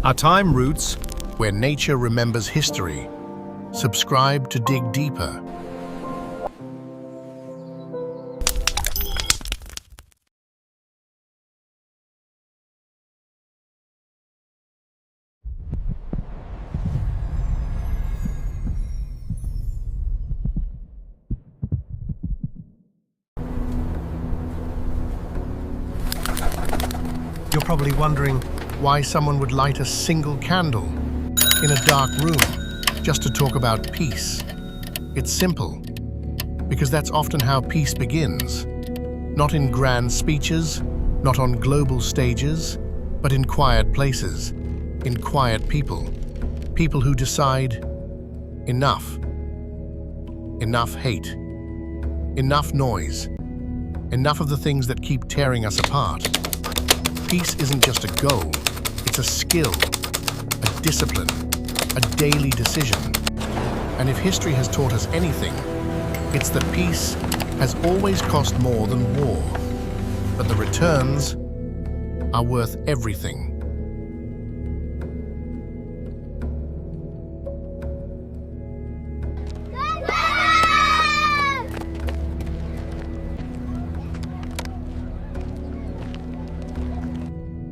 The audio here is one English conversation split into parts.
Our time roots, where nature remembers history. Subscribe to dig deeper. You're probably wondering why someone would light a single candle in a dark room just to talk about peace. It's simple, because that's often how peace begins. Not in grand speeches, not on global stages, but in quiet places, in quiet people. People who decide, enough. Enough hate. Enough noise. Enough of the things that keep tearing us apart. Peace isn't just a goal, it's a skill, a discipline, a daily decision. And if history has taught us anything, it's that peace has always cost more than war, but the returns are worth everything.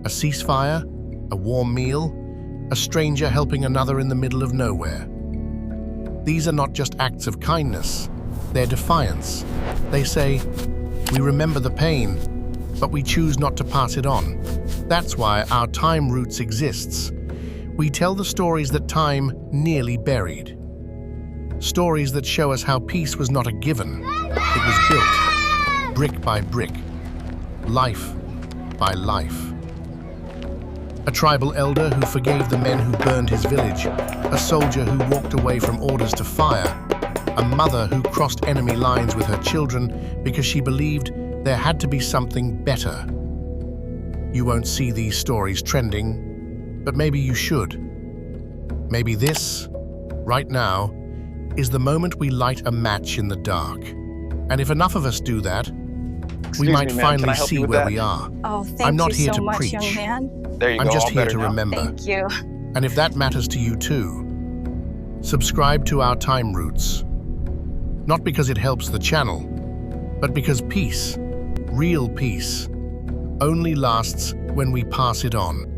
A ceasefire, a warm meal, a stranger helping another in the middle of nowhere. These are not just acts of kindness, they're defiance. They say, we remember the pain, but we choose not to pass it on. That's why our Time Roots exists. We tell the stories that time nearly buried. Stories that show us how peace was not a given. It was built, brick by brick, life by life. A tribal elder who forgave the men who burned his village, a soldier who walked away from orders to fire, a mother who crossed enemy lines with her children because she believed there had to be something better. You won't see these stories trending, but maybe you should. Maybe this, right now, is the moment we light a match in the dark. And if enough of us do that, we might finally see where we are. Oh, thank I'm not you here so to much, preach. young man. There you go. I'm just all here better to now. remember. Thank you. And if that matters to you too, subscribe to our Time Roots. Not because it helps the channel, but because peace, real peace, only lasts when we pass it on.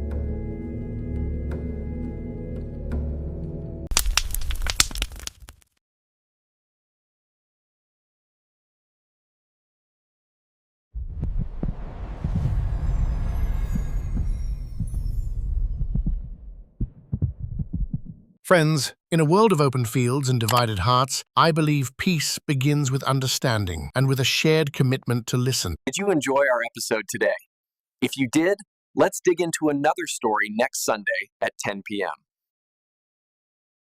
Friends, in a world of open fields and divided hearts, I believe peace begins with understanding and with a shared commitment to listen. Did you enjoy our episode today? If you did, let's dig into another story next Sunday at 10 p.m.